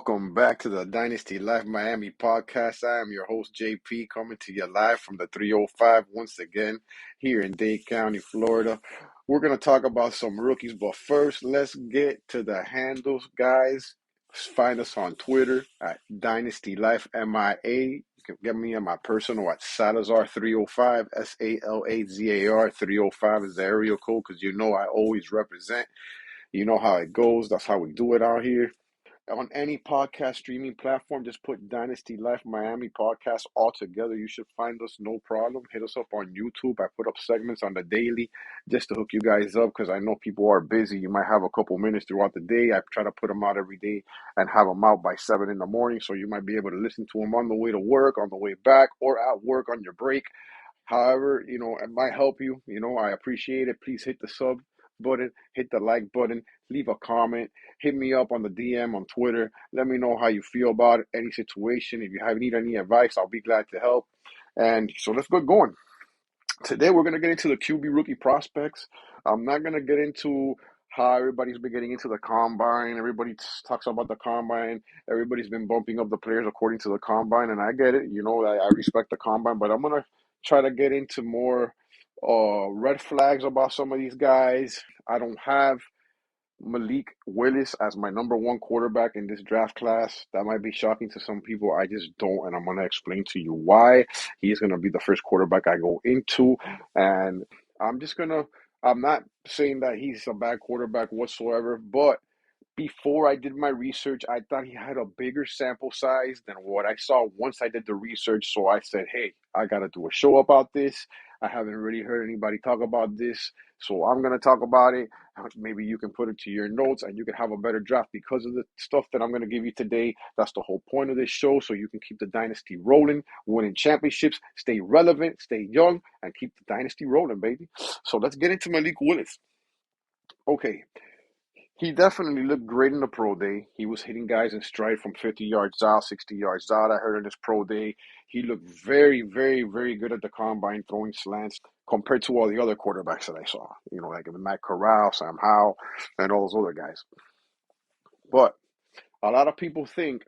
Welcome back to the Dynasty Life Miami podcast. I am your host, JP, coming to you live from the 305 once again here in Dade County, Florida. We're going to talk about some rookies, but first, let's get to the handles, guys. Find us on Twitter at Dynasty Life MIA. You can get me on my personal at Salazar305, SALAZAR 305 is the area code because you know I always represent. You know how it goes. That's how we do it out here. On any podcast streaming platform, just put Dynasty Life Miami podcast all together. You should find us, no problem. Hit us up on YouTube. I put up segments on the daily just to hook you guys up because I know people are busy. You might have a couple minutes throughout the day. I try to put them out every day and have them out by 7 in the morning, so you might be able to listen to them on the way to work, on the way back, or at work on your break. However, it might help you. I appreciate it. Please hit the sub button, hit the like button, leave a comment, hit me up on the DM on Twitter. Let me know how you feel about it, any situation. If you need any advice, I'll be glad to help. And so let's get going. Today, we're going to get into the QB rookie prospects. I'm not going to get into how everybody's been getting into the combine. Everybody talks about the combine. Everybody's been bumping up the players according to the combine, and I get it. I respect the combine, but I'm going to try to get into more red flags about some of these guys. I don't have Malik Willis as my number one quarterback in this draft class. That might be shocking to some people. I just don't, and I'm going to explain to you why. He is going to be the first quarterback I go into, and I'm not saying that he's a bad quarterback whatsoever, but before I did my research, I thought he had a bigger sample size than what I saw once I did the research. So I said, hey, I got to do a show about this. I haven't really heard anybody talk about this. So I'm going to talk about it. Maybe you can put it to your notes and you can have a better draft because of the stuff that I'm going to give you today. That's the whole point of this show. So you can keep the dynasty rolling, winning championships, stay relevant, stay young, and keep the dynasty rolling, baby. So let's get into Malik Willis. Okay. He definitely looked great in the pro day. He was hitting guys in stride from 50 yards out, 60 yards out. I heard in his pro day, he looked very, very, very good at the combine throwing slants compared to all the other quarterbacks that I saw. Like Matt Corral, Sam Howell, and all those other guys. But a lot of people think,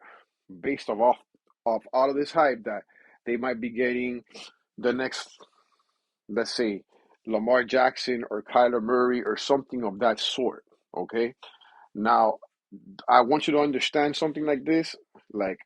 based off all of this hype, that they might be getting the next, let's say, Lamar Jackson or Kyler Murray or something of that sort. Okay? Now, I want you to understand something like this. Like,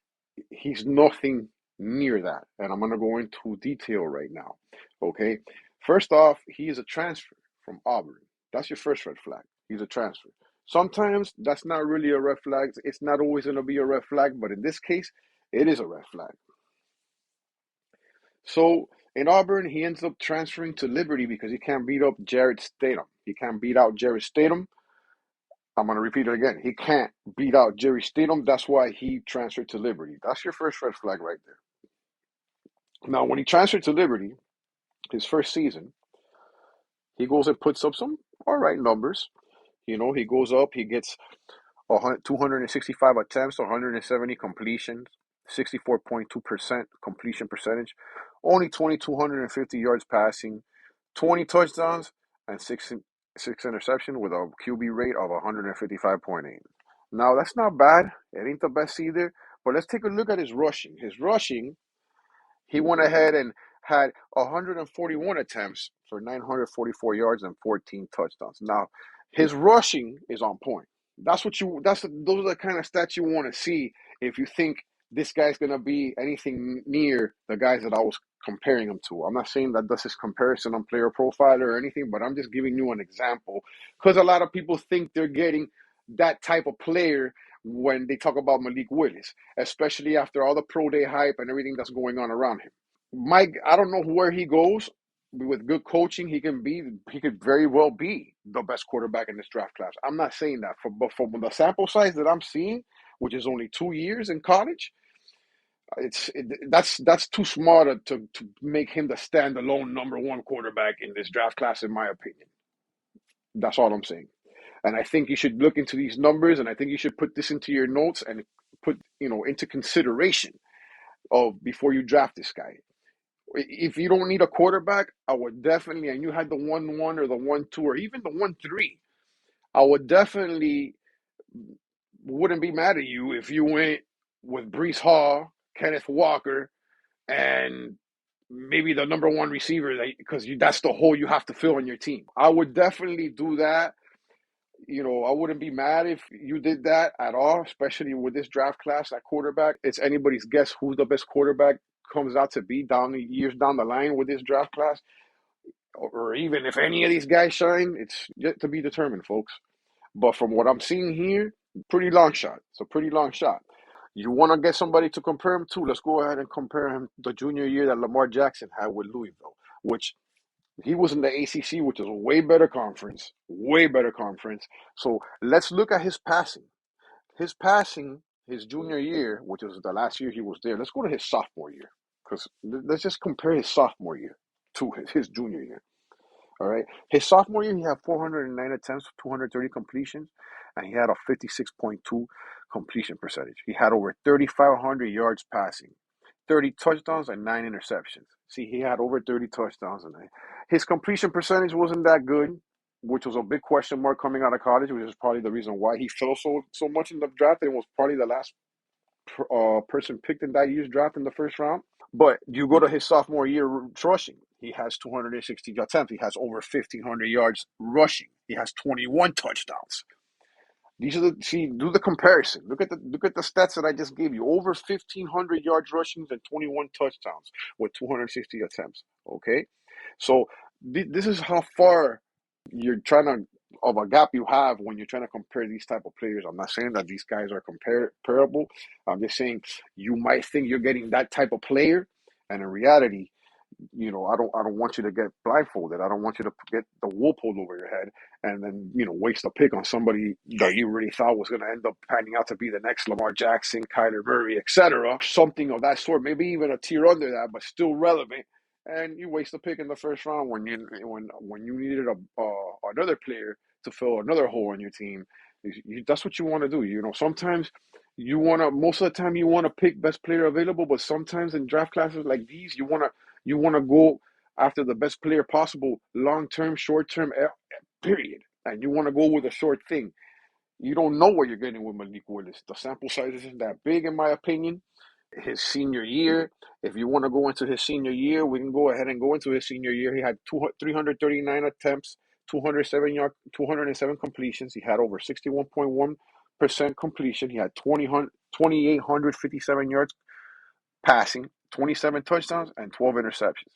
he's nothing near that. And I'm going to go into detail right now. Okay? First off, he is a transfer from Auburn. That's your first red flag. He's a transfer. Sometimes that's not really a red flag. It's not always going to be a red flag. But in this case, it is a red flag. So, in Auburn, he ends up transferring to Liberty because he can't beat up Jarrett Stidham. He can't beat out Jarrett Stidham. I'm going to repeat it again. He can't beat out Jerry Stidham. That's why he transferred to Liberty. That's your first red flag right there. Now, when he transferred to Liberty, his first season, he goes and puts up some all right numbers. He goes up, he gets 265 attempts, 170 completions, 64.2% completion percentage, only 2,250 yards passing, 20 touchdowns, and six interceptions with a QB rate of 155.8. Now, that's not bad. It ain't the best either. But let's take a look at his rushing. His rushing, he went ahead and had 141 attempts for 944 yards and 14 touchdowns. Now, his rushing is on point. Those are the kind of stats you want to see if you think this guy's going to be anything near the guys that I was comparing him to. I'm not saying that this is comparison on Player Profiler or anything, but I'm just giving you an example because a lot of people think they're getting that type of player when they talk about Malik Willis, especially after all the pro day hype and everything that's going on around him. Mike, I don't know where he goes. With good coaching, he could very well be the best quarterback in this draft class. I'm not saying that, but from the sample size that I'm seeing, which is only 2 years in college, that's too small to make him the standalone number one quarterback in this draft class, in my opinion. That's all I'm saying. And I think you should look into these numbers, and I think you should put this into your notes and put into consideration of before you draft this guy. If you don't need a quarterback, I would definitely, and you had the 1-1 or the 1-2 or even the 1-3, I would definitely wouldn't be mad at you if you went with Brees Hall, Kenneth Walker, and maybe the number one receiver, because that's the hole you have to fill on your team. I would definitely do that. I wouldn't be mad if you did that at all, especially with this draft class at quarterback. It's anybody's guess who the best quarterback comes out to be down the years down the line with this draft class, or even if any of these guys shine. It's yet to be determined, folks. But from what I'm seeing here, pretty long shot. It's a pretty long shot. You want to get somebody to compare him to? Let's go ahead and compare him the junior year that Lamar Jackson had with Louisville, which he was in the ACC, which is a way better conference, way better conference. So let's look at his passing. His passing, his junior year, which was the last year he was there. Let's go to his sophomore year, because let's just compare his sophomore year to his junior year. All right. His sophomore year, he had 409 attempts, 230 completions, and he had a 56.2 completion percentage. He had over 3,500 yards passing, 30 touchdowns, and 9 interceptions. See, he had over 30 touchdowns. His completion percentage wasn't that good, which was a big question mark coming out of college, which is probably the reason why he fell so much in the draft. It was probably the last person picked in that year's draft in the first round. But you go to his sophomore year rushing. He has 260 attempts. He has over 1,500 yards rushing. He has 21 touchdowns. Do the comparison. Look at the stats that I just gave you. Over 1,500 yards rushing and 21 touchdowns with 260 attempts. Okay, so this is how far you're trying to of a gap you have when you're trying to compare these type of players. I'm not saying that these guys are comparable. I'm just saying you might think you're getting that type of player, and in reality, I don't want you to get blindfolded. I don't want you to get the wool pulled over your head and then, waste a pick on somebody that you really thought was going to end up panning out to be the next Lamar Jackson, Kyler Murray, etc. Something of that sort, maybe even a tier under that, but still relevant. And you waste a pick in the first round when you needed another player to fill another hole in your team. That's what you want to do. Sometimes most of the time you want to pick best player available, but sometimes in draft classes like these, you want to go after the best player possible, long term, short term, period. And you want to go with a short thing. You don't know what you're getting with Malik Willis. The sample size isn't that big, in my opinion. His senior year, if you want to go into his senior year, we can go ahead and go into his senior year. He had 339 attempts, 207 completions. He had over 61.1% completion. He had 2,857 yards passing, 27 touchdowns, and 12 interceptions.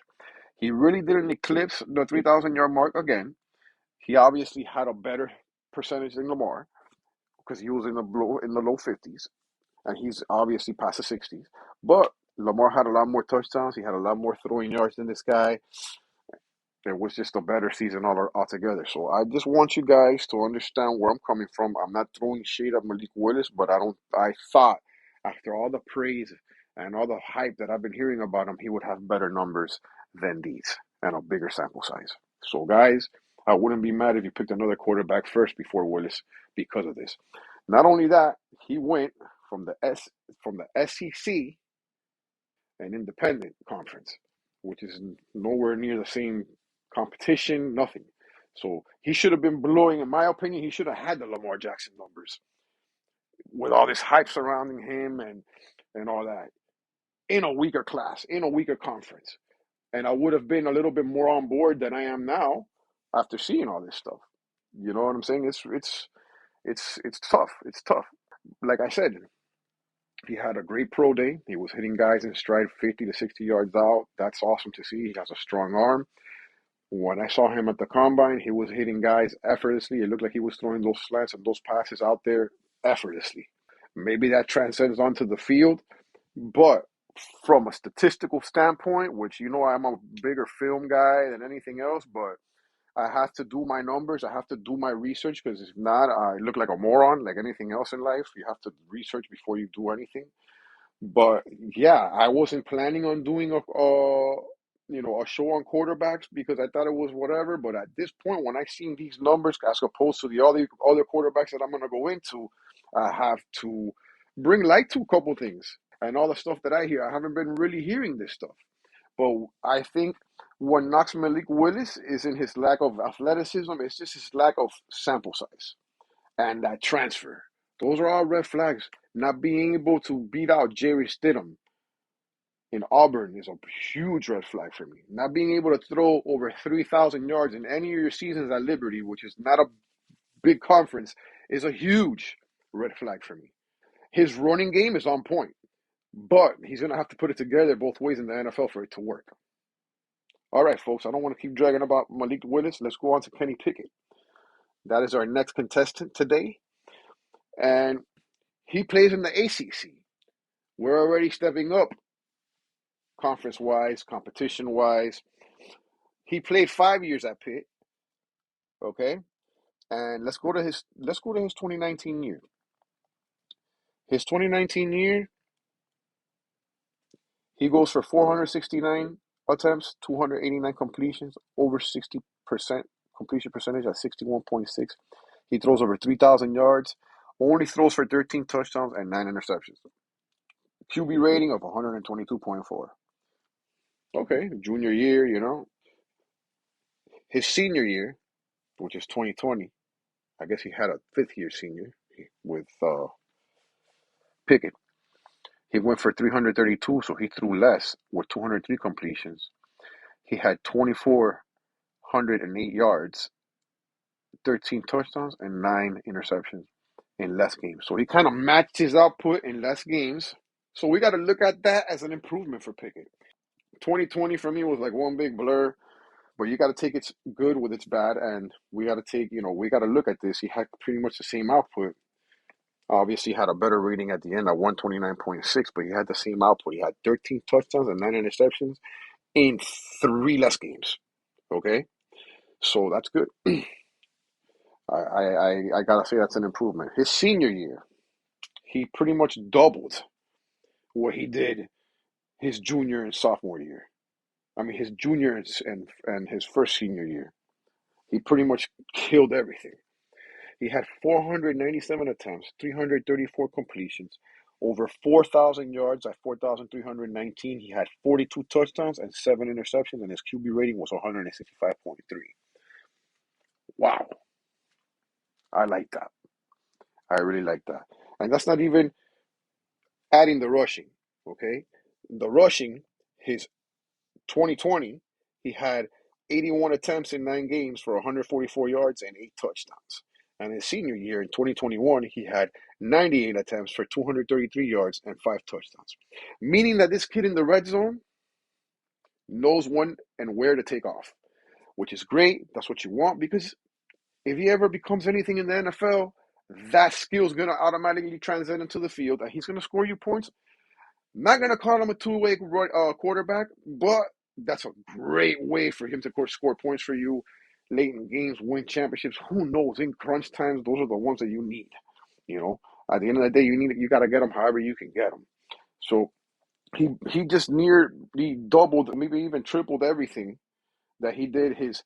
He really didn't eclipse the 3,000-yard mark again. He obviously had a better percentage than Lamar because he was in the low 50s, and he's obviously past the 60s. But Lamar had a lot more touchdowns. He had a lot more throwing yards than this guy. It was just a better season altogether. So I just want you guys to understand where I'm coming from. I'm not throwing shade at Malik Willis, but I thought after all the praise and all the hype that I've been hearing about him, he would have better numbers than these and a bigger sample size. So guys, I wouldn't be mad if you picked another quarterback first before Willis because of this. Not only that, he went from the SEC, an independent conference, which is nowhere near the same competition, nothing. So he should have been blowing, in my opinion, he should have had the Lamar Jackson numbers with all this hype surrounding him and all that in a weaker class, in a weaker conference. And I would have been a little bit more on board than I am now after seeing all this stuff. You know what I'm saying? It's tough. It's tough. Like I said, he had a great pro day. He was hitting guys in stride 50 to 60 yards out. That's awesome to see. He has a strong arm. When I saw him at the combine, he was hitting guys effortlessly. It looked like he was throwing those slants and those passes out there effortlessly. Maybe that transcends onto the field, but from a statistical standpoint, which I'm a bigger film guy than anything else, but I have to do my numbers. I have to do my research because if not, I look like a moron, like anything else in life. You have to research before you do anything. But yeah, I wasn't planning on doing a show on quarterbacks because I thought it was whatever. But at this point, when I seen these numbers as opposed to the other quarterbacks that I'm gonna go into, I have to bring light to a couple things and all the stuff that I hear. I haven't been really hearing this stuff, but I think what knocks Malik Willis isn't his lack of athleticism; it's just his lack of sample size and that transfer. Those are all red flags. Not being able to beat out Jerry Stidham in Auburn is a huge red flag for me. Not being able to throw over 3,000 yards in any of your seasons at Liberty, which is not a big conference, is a huge red flag for me. His running game is on point, but he's going to have to put it together both ways in the NFL for it to work. All right, folks, I don't want to keep dragging about Malik Willis. Let's go on to Kenny Pickett. That is our next contestant today. And he plays in the ACC. We're already stepping up conference-wise, competition-wise. He played 5 years at Pitt, okay? And let's go to his 2019 year. His 2019 year, he goes for 469 attempts, 289 completions, over 60% completion percentage at 61.6. He throws over 3,000 yards, only throws for 13 touchdowns and 9 interceptions. QB rating of 122.4. Okay, junior year, His senior year, which is 2020, I guess he had a fifth-year senior with Pickett. He went for 332, so he threw less with 203 completions. He had 2,408 yards, 13 touchdowns, and 9 interceptions in less games. So he kind of matched his output in less games. So we got to look at that as an improvement for Pickett. 2020 for me was like one big blur, but you got to take its good with its bad, and we got to we got to look at this. He had pretty much the same output. Obviously, had a better rating at the end at 129.6, but he had the same output. He had 13 touchdowns and 9 interceptions in 3 less games. Okay, so that's good. I gotta say that's an improvement. His senior year, he pretty much doubled what he did his junior and sophomore year. I mean, his junior and his first senior year. He pretty much killed everything. He had 497 attempts, 334 completions, over 4,000 yards at 4,319. He had 42 touchdowns and 7 interceptions, and his QB rating was 165.3. Wow. I like that. I really like that. And that's not even adding the rushing, okay? The rushing, his 2020, he had 81 attempts in 9 games for 144 yards and 8 touchdowns. And his senior year in 2021, he had 98 attempts for 233 yards and 5 touchdowns. Meaning that this kid in the red zone knows when and where to take off, which is great. That's what you want, because if he ever becomes anything in the NFL, that skill is going to automatically transcend into the field, and he's going to score you points. Not going to call him a two-way quarterback, but that's a great way for him to score points for you late in games, win championships. Who knows? In crunch times, those are the ones that you need. At the end of the day, you got to get them however you can get them. So he just nearly doubled, maybe even tripled everything that he did his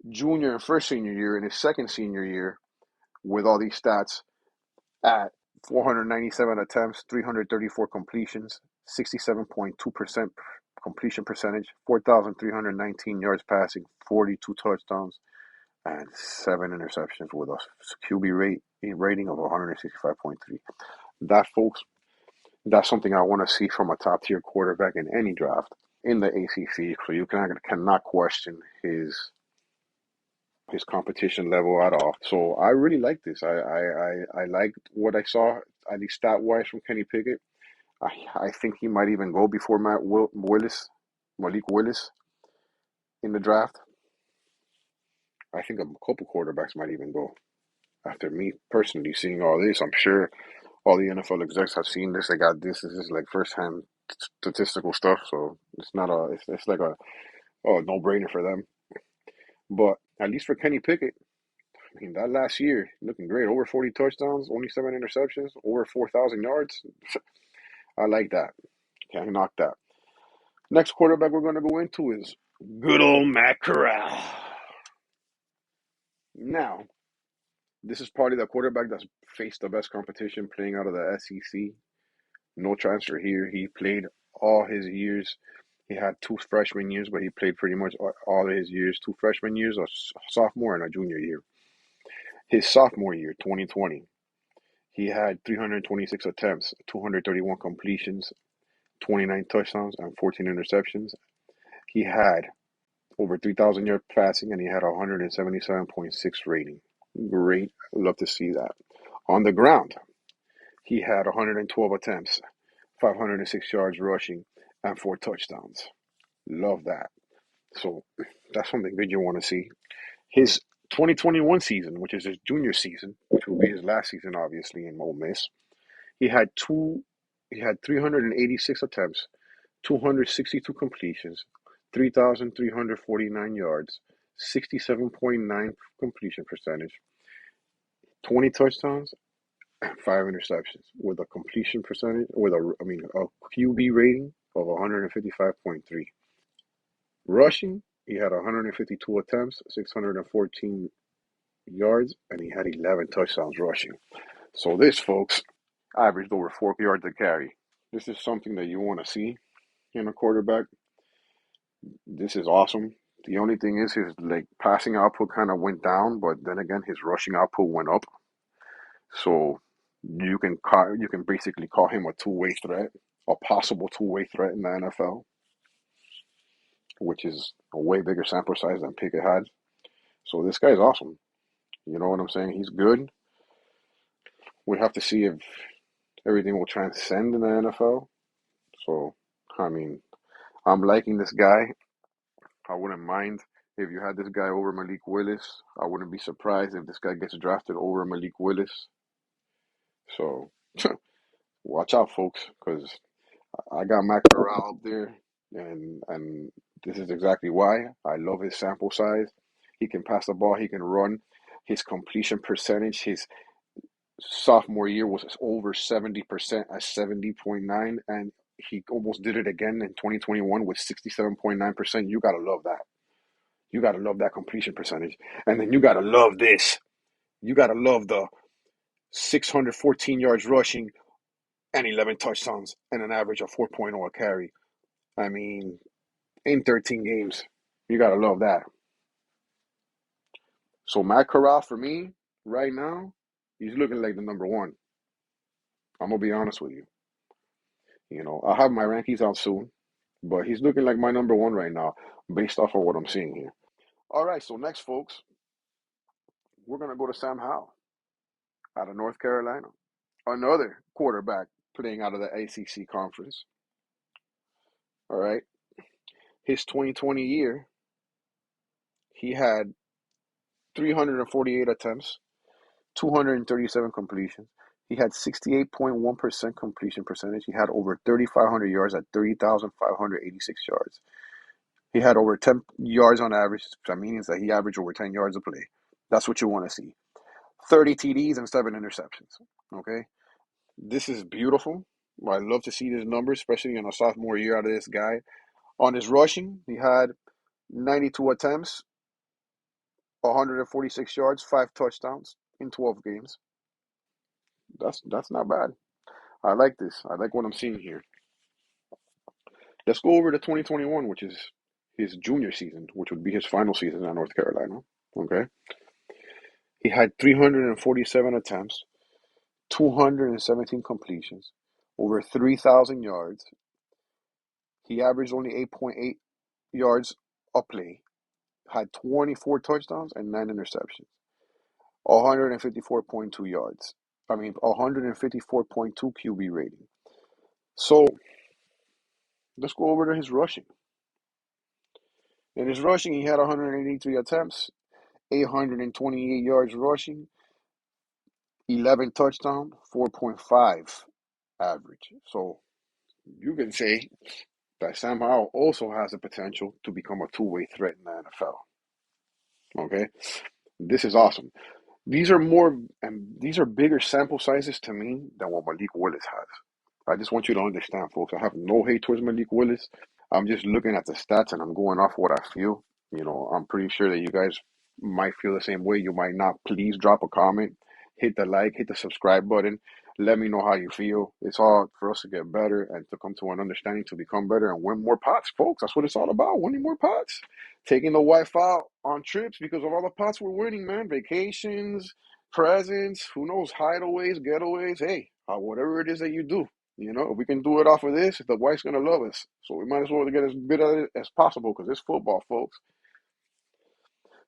junior and first senior year and his second senior year with all these stats at 497 attempts, 334 completions, 67.2% completion percentage, 4,319 yards passing, 42 touchdowns, and 7 interceptions with a QB rating of 165.3. That, folks, that's something I want to see from a top-tier quarterback in any draft in the ACC. So you cannot question his competition level at all. So I really like this. I liked what I saw, at least stat-wise, from Kenny Pickett. I think he might even go before Malik Willis in the draft. I think a couple quarterbacks might even go. After me personally seeing all this, I'm sure all the NFL execs have seen this. They got this. This is like first-hand statistical stuff, so it's like a no-brainer for them. But at least for Kenny Pickett, I mean, that last year, looking great. Over 40 touchdowns, only 7 interceptions, over 4,000 yards. I like that. Can't knock that. Next quarterback we're going to go into is good old Matt Corral. Now, this is probably the quarterback that's faced the best competition playing out of the SEC. No transfer here. He played all his years. He had 2 freshman years, but he played pretty much all of his years. 2 freshman years, a sophomore and a junior year. His sophomore year, 2020, He had 326 attempts, 231 completions, 29 touchdowns, and 14 interceptions. He had over 3,000 yards passing, and he had a 177.6 rating. Great. Love to see that. On the ground, he had 112 attempts, 506 yards rushing, and 4 touchdowns. Love that. So that's something good you want to see. His 2021 season, which is his junior season, which will be his last season, obviously, in Ole Miss, he had two, he had 386 attempts, 262 completions, 3,349 yards, 67.9 completion percentage, 20 touchdowns, and 5 interceptions, with a completion percentage, a QB rating of 155.3. Rushing, he had 152 attempts, 614 yards, and he had 11 touchdowns rushing. So this, folks, averaged over 4 yards a carry. This is something that you want to see in a quarterback. This is awesome. The only thing is his passing output kind of went down, but then again his rushing output went up. So you can basically call him a two-way threat, a possible two-way threat in the NFL, which is a way bigger sample size than Pickett had. So this guy's awesome. You know what I'm saying? He's good. We have to see if everything will transcend in the NFL. So, I mean, I'm liking this guy. I wouldn't mind if you had this guy over Malik Willis. I wouldn't be surprised if this guy gets drafted over Malik Willis. So, watch out, folks, because I got Matt Corral up there, and this is exactly why. I love his sample size. He can pass the ball. He can run. His completion percentage, his sophomore year was over 70% at 70.9, and he almost did it again in 2021 with 67.9%. You gotta love that. You gotta love that completion percentage. And then you gotta love this. You gotta love the 614 yards rushing and 11 touchdowns and an average of 4.0 a carry. I mean, in 13 games. You gotta love that. So Matt Corral for me, right now, he's looking like the number one. I'm gonna be honest with you. I'll have my rankings out soon, but he's looking like my number one right now, based off of what I'm seeing here. All right, so next, folks, we're gonna go to Sam Howell out of North Carolina, another quarterback playing out of the ACC conference. All right, his 2020 year, he had 348 attempts, 237 completions. He had 68.1% completion percentage. He had over 3,500 yards at 30,586 yards. He had over 10 yards on average. That means that he averaged over 10 yards a play. That's what you want to see. 30 TDs and 7 interceptions. Okay? This is beautiful. I love to see these numbers, especially in a sophomore year out of this guy. On his rushing, he had 92 attempts, 146 yards, 5 touchdowns in 12 games. That's not bad. I like this. I like what I'm seeing here. Let's go over to 2021, which is his junior season, which would be his final season at North Carolina. Okay. He had 347 attempts, 217 completions, over 3,000 yards. He averaged only 8.8 yards a play, had 24 touchdowns and 9 interceptions, 154.2 yards. 154.2 QB rating. So let's go over to his rushing. In his rushing, he had 183 attempts, 828 yards rushing, 11 touchdowns, 4.5 average. So you can say that Sam Howell also has the potential to become a two-way threat in the NFL. Okay, this is awesome. These are bigger sample sizes to me than what Malik Willis has. I just want you to understand, folks. I have no hate towards Malik Willis. I'm just looking at the stats and I'm going off what I feel. I'm pretty sure that you guys might feel the same way. You might not. Please drop a comment, hit the like, hit the subscribe button. Let me know how you feel. It's all for us to get better and to come to an understanding to become better and win more pots, folks. That's what it's all about, winning more pots. Taking the wife out on trips because of all the pots we're winning, man. Vacations, presents, who knows, hideaways, getaways. Hey, whatever it is that you do, if we can do it off of this, the wife's gonna love us. So we might as well get as bit of it as possible because it's football, folks.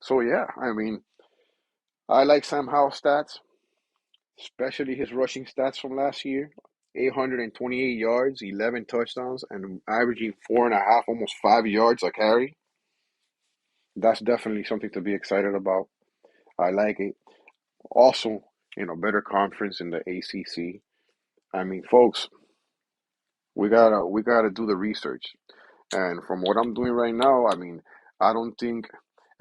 So yeah, I mean, I like Sam Howell's stats, especially his rushing stats from last year. 828 yards, 11 touchdowns, and averaging 4.5, almost 5 yards a carry. That's definitely something to be excited about. I like it. Also, better conference in the ACC. I mean, folks, we gotta do the research. And from what I'm doing right now, I mean, I don't think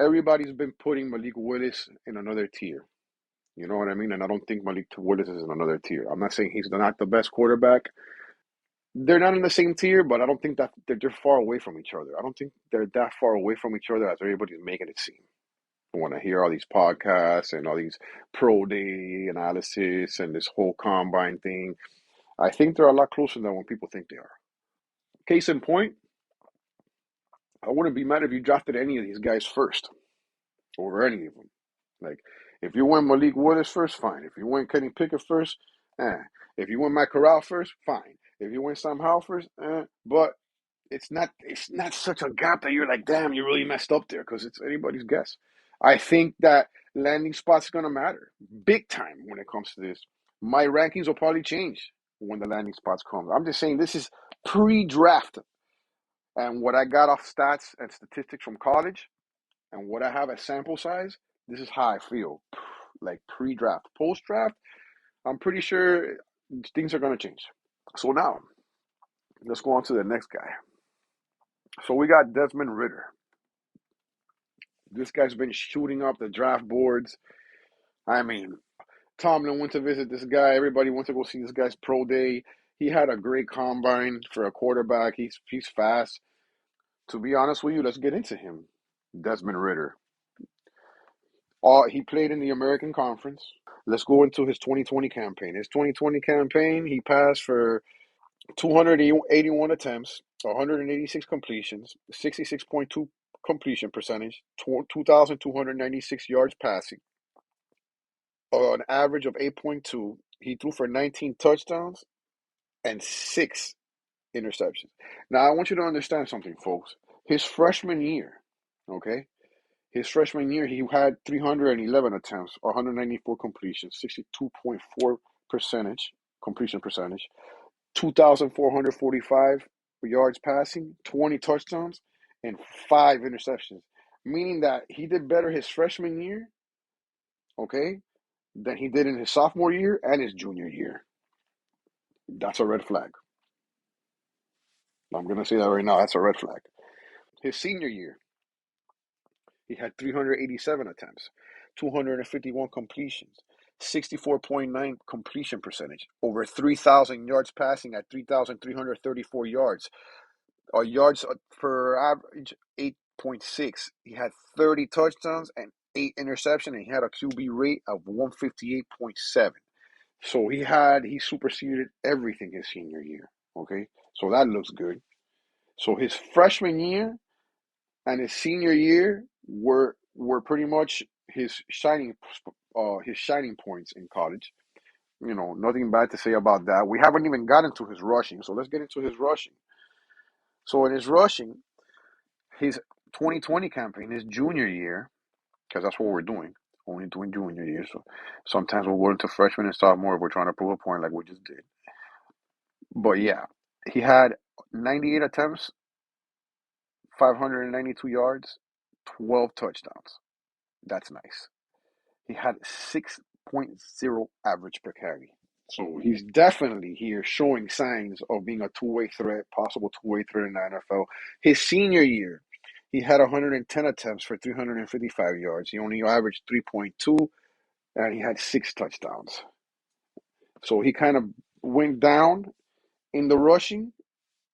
everybody's been putting Malik Willis in another tier. You know what I mean? And I don't think Malik Willis is in another tier. I'm not saying he's not the best quarterback. They're not in the same tier, but I don't think that they're far away from each other. I don't think they're that far away from each other as everybody's making it seem. When I hear all these podcasts and all these pro day analysis and this whole combine thing, I think they're a lot closer than what people think they are. Case in point, I wouldn't be mad if you drafted any of these guys first over any of them. Like, if you went Malik Willis first, fine. If you went Kenny Pickett first, eh. If you went Matt Corral first, fine. If you went Sam Howell first, eh. But it's not such a gap that you're like, damn, you really messed up there because it's anybody's guess. I think that landing spot's gonna matter big time when it comes to this. My rankings will probably change when the landing spots come. I'm just saying this is pre-draft, and what I got off stats and statistics from college, and what I have as sample size, this is how I feel. Like pre-draft, post-draft, I'm pretty sure things are gonna change. So now, let's go on to the next guy. So we got Desmond Ridder. This guy's been shooting up the draft boards. I mean, Tomlin went to visit this guy. Everybody went to go see this guy's pro day. He had a great combine for a quarterback. He's fast. To be honest with you, let's get into him. Desmond Ridder. He played in the American Conference. Let's go into his 2020 campaign. His 2020 campaign, he passed for 281 attempts, 186 completions, 66.2 completion percentage, 2,296 yards passing, an average of 8.2. He threw for 19 touchdowns and 6 interceptions. Now, I want you to understand something, folks. His freshman year, okay? His freshman year, he had 311 attempts, 194 completions, 62.4 percentage completion percentage, 2,445 yards passing, 20 touchdowns, and 5 interceptions. Meaning that he did better his freshman year, okay, than he did in his sophomore year and his junior year. That's a red flag. I'm going to say that right now. That's a red flag. His senior year, he had 387 attempts, 251 completions, 64.9 completion percentage, over 3,000 yards passing at 3,334 yards. Yards per average, 8.6. He had 30 touchdowns and 8 interceptions, and he had a QB rate of 158.7. So he superseded everything his senior year. Okay, so that looks good. So his freshman year and his senior year were pretty much his shining points in college. Nothing bad to say about that. We haven't even gotten to his rushing, so let's get into his rushing. So in his rushing, his 2020 campaign, his junior year, because that's what we're doing, only doing junior year. So sometimes we'll go into freshman and sophomore if we're trying to prove a point like we just did. But yeah, he had 98 attempts, 592 yards, 12 touchdowns. That's nice. He had 6.0 average per carry. So he's definitely here showing signs of being a two-way threat, possible two-way threat in the NFL. His senior year, he had 110 attempts for 355 yards. He only averaged 3.2, and he had 6 touchdowns. So he kind of went down in the rushing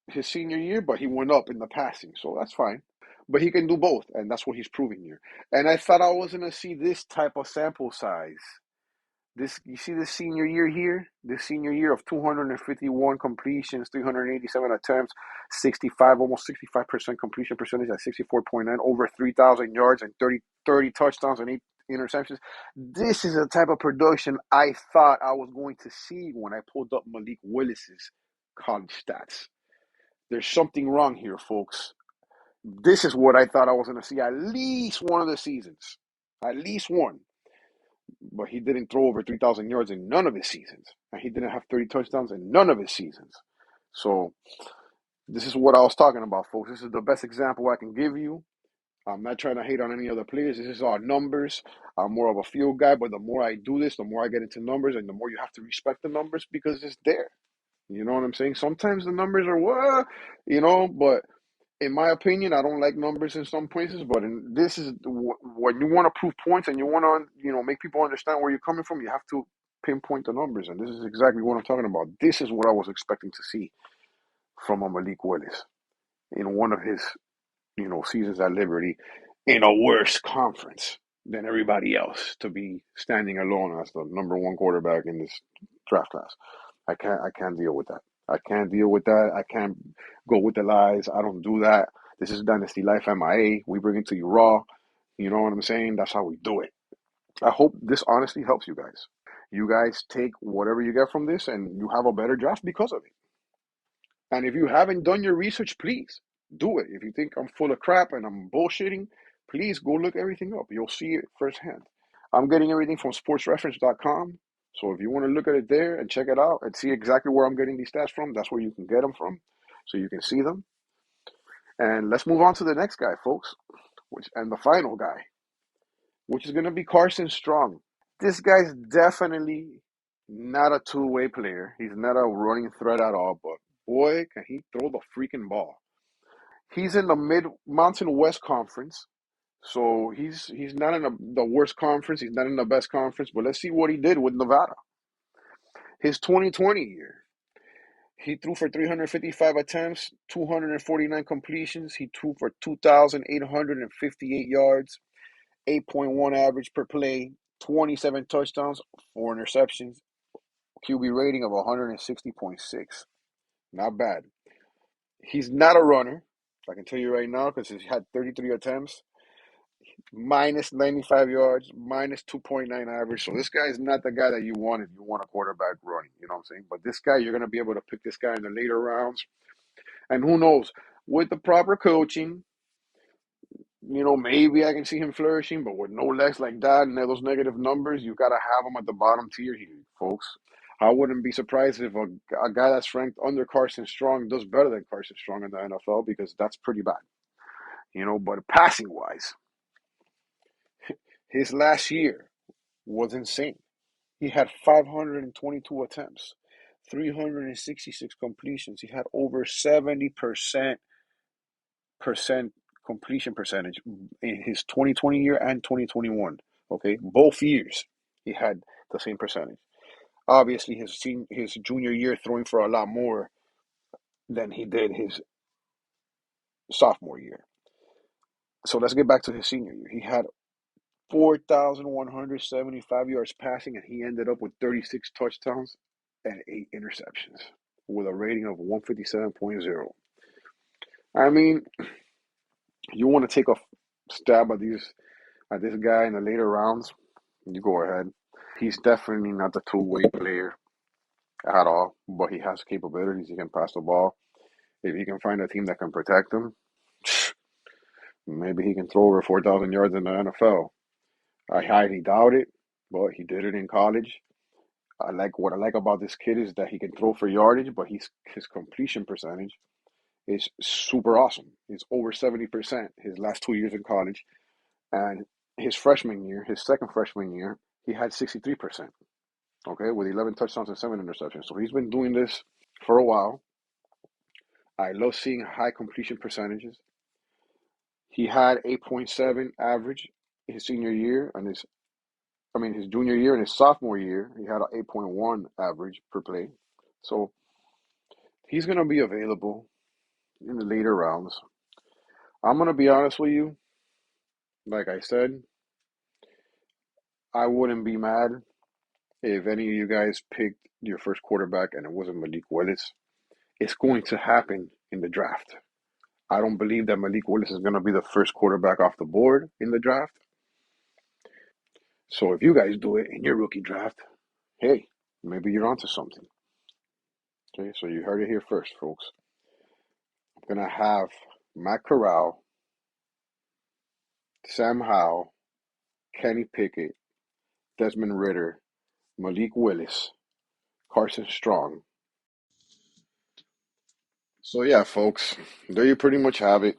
his senior year, but he went up in the passing. So that's fine. But he can do both, and that's what he's proving here. And I thought I was going to see this type of sample size. You see this senior year here? This senior year of 251 completions, 387 attempts, 65, almost 65% completion percentage at 64.9, over 3,000 yards and 30 touchdowns and interceptions. This is the type of production I thought I was going to see when I pulled up Malik Willis's college stats. There's something wrong here, folks. This is what I thought I was going to see at least one of the seasons. At least one. But he didn't throw over 3,000 yards in none of his seasons. And he didn't have 30 touchdowns in none of his seasons. So this is what I was talking about, folks. This is the best example I can give you. I'm not trying to hate on any other players. This is all numbers. I'm more of a field guy, but the more I do this, the more I get into numbers, and the more you have to respect the numbers because it's there. You know what I'm saying? Sometimes the numbers are what, but in my opinion, I don't like numbers in some places, but this is when you want to prove points and you want to, make people understand where you're coming from, you have to pinpoint the numbers, and this is exactly what I'm talking about. This is what I was expecting to see from a Malik Willis in one of his, seasons at Liberty in a worse conference than everybody else to be standing alone as the number one quarterback in this draft class. I can't deal with that. I can't deal with that. I can't go with the lies. I don't do that. This is Dynasty Life MIA. We bring it to you raw. You know what I'm saying? That's how we do it. I hope this honestly helps you guys. You guys take whatever you get from this and you have a better draft because of it. And if you haven't done your research, please do it. If you think I'm full of crap and I'm bullshitting, please go look everything up. You'll see it firsthand. I'm getting everything from sportsreference.com. So if you want to look at it there and check it out and see exactly where I'm getting these stats from, that's where you can get them from. So you can see them. And let's move on to the next guy, folks, and the final guy, which is going to be Carson Strong. This guy's definitely not a two-way player. He's not a running threat at all, but boy, can he throw the freaking ball. He's in the Mid-Mountain West Conference, so he's not in the worst conference. He's not in the best conference, but let's see what he did with Nevada. His 2020 year, he threw for 355 attempts, 249 completions. He threw for 2,858 yards, 8.1 average per play, 27 touchdowns, 4 interceptions, QB rating of 160.6. Not bad. He's not a runner, I can tell you right now, because he's had 33 attempts, minus 95 yards, minus 2.9 average. So this guy is not the guy that you want if you want a quarterback running. You know what I'm saying? But this guy, you're going to be able to pick this guy in the later rounds. And who knows? With the proper coaching, maybe I can see him flourishing, but with no legs like that and those negative numbers, you got to have him at the bottom tier here, folks. I wouldn't be surprised if a guy that's ranked under Carson Strong does better than Carson Strong in the NFL because that's pretty bad. But passing wise, his last year was insane. He had 522 attempts, 366 completions. He had over 70% completion percentage in his 2020 year and 2021. Okay, both years he had the same percentage. Obviously, his junior year throwing for a lot more than he did his sophomore year. So let's get back to his senior year. He had 4,175 yards passing, and he ended up with 36 touchdowns and 8 interceptions with a rating of 157.0. I mean, you want to take a stab at this guy in the later rounds, you go ahead. He's definitely not the two-way player at all, but he has capabilities. He can pass the ball. If he can find a team that can protect him, maybe he can throw over 4,000 yards in the NFL. I highly doubt it, but he did it in college. What I like about this kid is that he can throw for yardage, but his completion percentage is super awesome. It's over 70% his last 2 years in college. And his second freshman year, he had 63%, okay, with 11 touchdowns and 7 interceptions. So he's been doing this for a while. I love seeing high completion percentages. He had 8.7 average his senior year, and his junior year and his sophomore year, he had an 8.1 average per play. So he's going to be available in the later rounds. I'm going to be honest with you. Like I said, I wouldn't be mad if any of you guys picked your first quarterback and it wasn't Malik Willis. It's going to happen in the draft. I don't believe that Malik Willis is going to be the first quarterback off the board in the draft. So if you guys do it in your rookie draft, hey, maybe you're onto something. Okay, so you heard it here first, folks. I'm gonna have Matt Corral, Sam Howell, Kenny Pickett, Desmond Ritter, Malik Willis, Carson Strong. So yeah, folks, there you pretty much have it.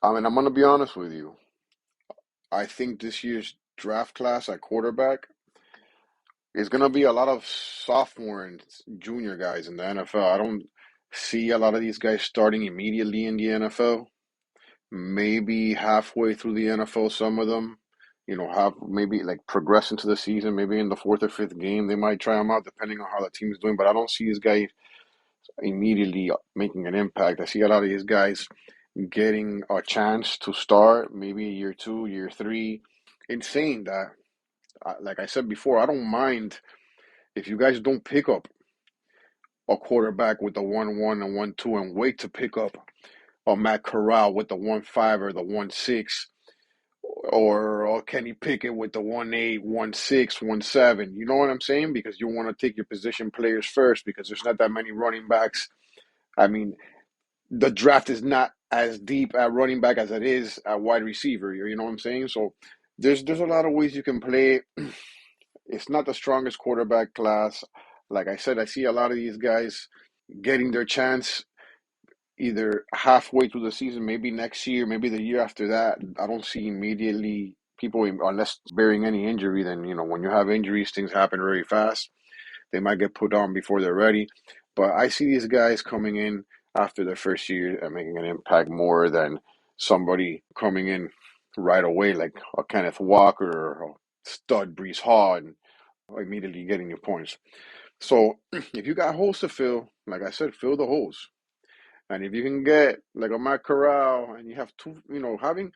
I mean, I'm gonna be honest with you. I think this year's draft class at quarterback is gonna be a lot of sophomore and junior guys in the NFL. I don't see a lot of these guys starting immediately in the NFL. Maybe halfway through the NFL, some of them, have maybe like progress into the season. Maybe in the fourth or fifth game, they might try them out, depending on how the team is doing. But I don't see these guys immediately making an impact. I see a lot of these guys getting a chance to start maybe year two, year three. In saying that, like I said before, I don't mind if you guys don't pick up a quarterback with the 1-1 and 1-2 and wait to pick up a Matt Corral with the 1-5 or the 1-6 or Kenny Pickett with the 1-8, 1-6, 1-7. You know what I'm saying? Because you want to take your position players first because there's not that many running backs. I mean, the draft is not as deep at running back as it is at wide receiver. You know what I'm saying? So there's a lot of ways you can play it. It's not the strongest quarterback class. Like I said, I see a lot of these guys getting their chance either halfway through the season, maybe next year, maybe the year after that. I don't see immediately people, unless bearing any injury, then, when you have injuries, things happen very fast. They might get put on before they're ready. But I see these guys coming in after their first year and making an impact more than somebody coming in right away, like a Kenneth Walker or a stud Brees Hall, and immediately getting your points. So if you got holes to fill, like I said, fill the holes. And if you can get like a Matt Corral and you have two, having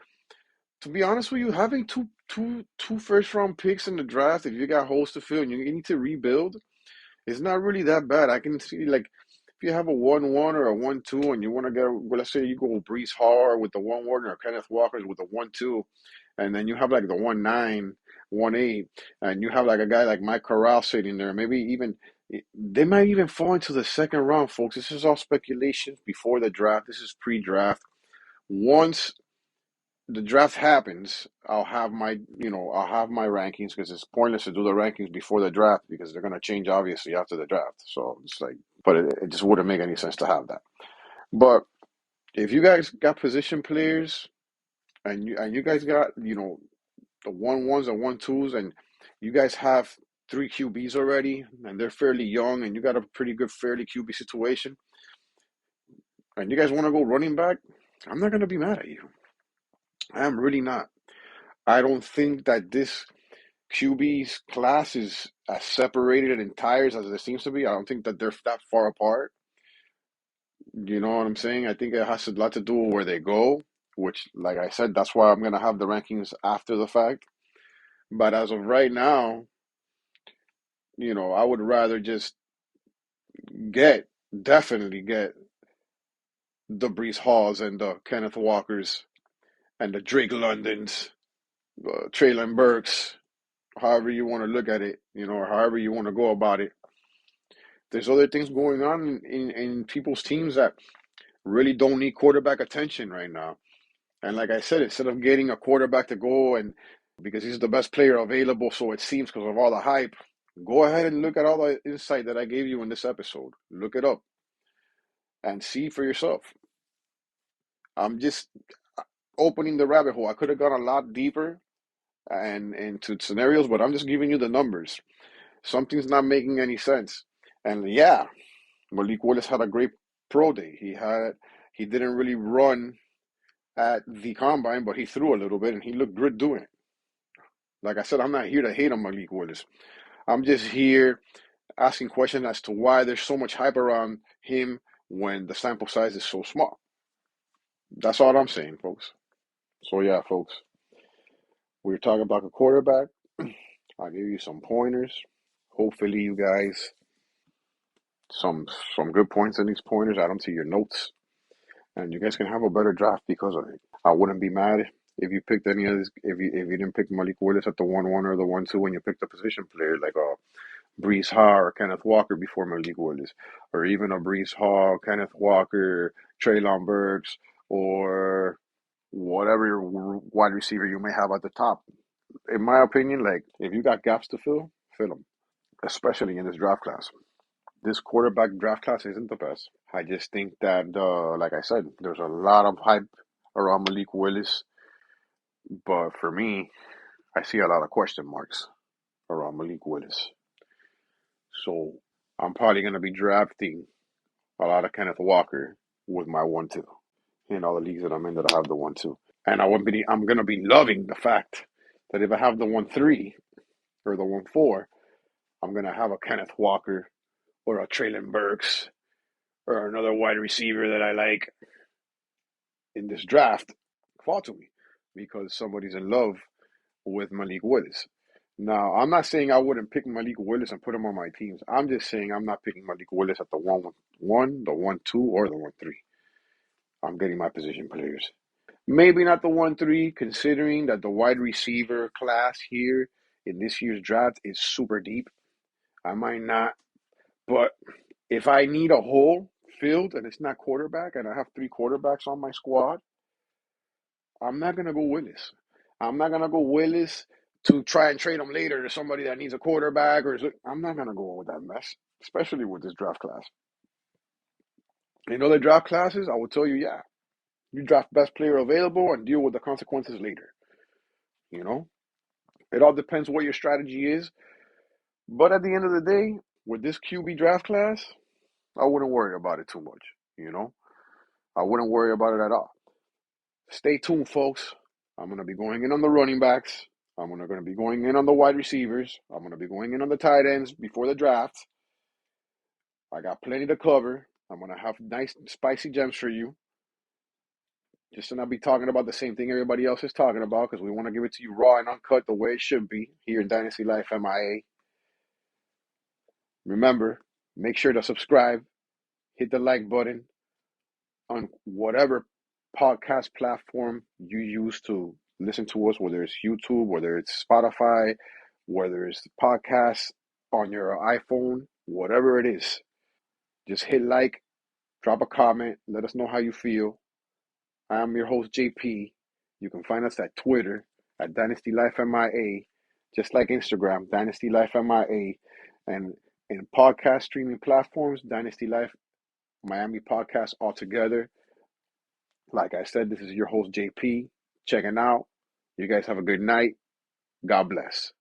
to be honest with you, having two first round picks in the draft, if you got holes to fill and you need to rebuild, it's not really that bad. I can see like if you have a 1-1 or a 1-2 and you want to get, well, let's say you go Brees Hall with the 1-1 or Kenneth Walker's with the 1-2, and then you have like the 1-9, 1-8, and you have like a guy like Mike Corral sitting there. Maybe even they might even fall into the second round, folks. This is all speculation before the draft. This is pre-draft. Once the draft happens, I'll have my rankings because it's pointless to do the rankings before the draft because they're gonna change obviously after the draft. So it's like, but it just wouldn't make any sense to have that. But if you guys got position players and you guys got the 1-1s and 1-2s and you guys have three QBs already and they're fairly young and you got a pretty good fairly QB situation and you guys want to go running back, I'm not gonna be mad at you. I am really not. I don't think that this QB's class is as separated in tires as it seems to be. I don't think that they're that far apart. You know what I'm saying? I think it has a lot to do with where they go, which, like I said, that's why I'm gonna have the rankings after the fact. But as of right now, I would rather just get definitely get the Brees Halls and the Kenneth Walkers and the Drake Londons, Traylon Burks, however you want to look at it, or however you want to go about it. There's other things going on in people's teams that really don't need quarterback attention right now. And like I said, instead of getting a quarterback to go and because he's the best player available, so it seems because of all the hype, go ahead and look at all the insight that I gave you in this episode. Look it up and see for yourself. I'm just opening the rabbit hole. I could have gone a lot deeper and into scenarios, but I'm just giving you the numbers. Something's not making any sense. And yeah, Malik Willis had a great pro day. He didn't really run at the combine, but he threw a little bit and he looked good doing it. Like I said, I'm not here to hate on Malik Willis. I'm just here asking questions as to why there's so much hype around him when the sample size is so small. That's all I'm saying, folks. So yeah, folks, we were talking about a quarterback. I'll give you some pointers. Hopefully, you guys some some good points in these pointers. Add them to your notes, and you guys can have a better draft because of it. I wouldn't be mad if you picked any of this, if you didn't pick Malik Willis at the 1-1 or the 1-2, when you picked a position player like Brees Hall or Kenneth Walker before Malik Willis, or even a Brees Hall, Kenneth Walker, Traylon Burks, or whatever wide receiver you may have at the top. In my opinion, like if you got gaps to fill them, especially in this draft class. This quarterback draft class isn't the best. I just think that, like I said, there's a lot of hype around Malik Willis, but for me, I see a lot of question marks around Malik Willis. So I'm probably going to be drafting a lot of Kenneth Walker with my 1-2 in all the leagues that I'm in that I have the 1-2. And I'm going to be loving the fact that if I have the 1-3 or the 1-4, I'm going to have a Kenneth Walker or a Traylon Burks or another wide receiver that I like in this draft fall to me because somebody's in love with Malik Willis. Now, I'm not saying I wouldn't pick Malik Willis and put him on my teams. I'm just saying I'm not picking Malik Willis at the 1-1, the 1-2, or the 1-3. I'm getting my position players. Maybe not the 1-3, considering that the wide receiver class here in this year's draft is super deep. I might not, but if I need a hole filled and it's not quarterback and I have 3 quarterbacks on my squad, I'm not going to go Willis. I'm not going to go Willis to try and trade him later to somebody that needs a quarterback. I'm not going to go with that mess, especially with this draft class. In other draft classes, I will tell you, yeah, you draft best player available and deal with the consequences later. You know, it all depends what your strategy is. But at the end of the day, with this QB draft class, I wouldn't worry about it too much. You know, I wouldn't worry about it at all. Stay tuned, folks. I'm going to be going in on the running backs. I'm going to be going in on the wide receivers. I'm going to be going in on the tight ends before the draft. I got plenty to cover. I'm going to have nice, spicy gems for you. Just to not be talking about the same thing everybody else is talking about because we want to give it to you raw and uncut the way it should be here in Dynasty Life MIA. Remember, make sure to subscribe, hit the like button on whatever podcast platform you use to listen to us, whether it's YouTube, whether it's Spotify, whether it's podcasts on your iPhone, whatever it is. Just hit like, drop a comment, let us know how you feel. I'm your host, JP. You can find us at Twitter at Dynasty Life MIA, just like Instagram, Dynasty Life MIA, and in podcast streaming platforms, Dynasty Life Miami Podcast altogether. Like I said, this is your host, JP, checking out. You guys have a good night. God bless.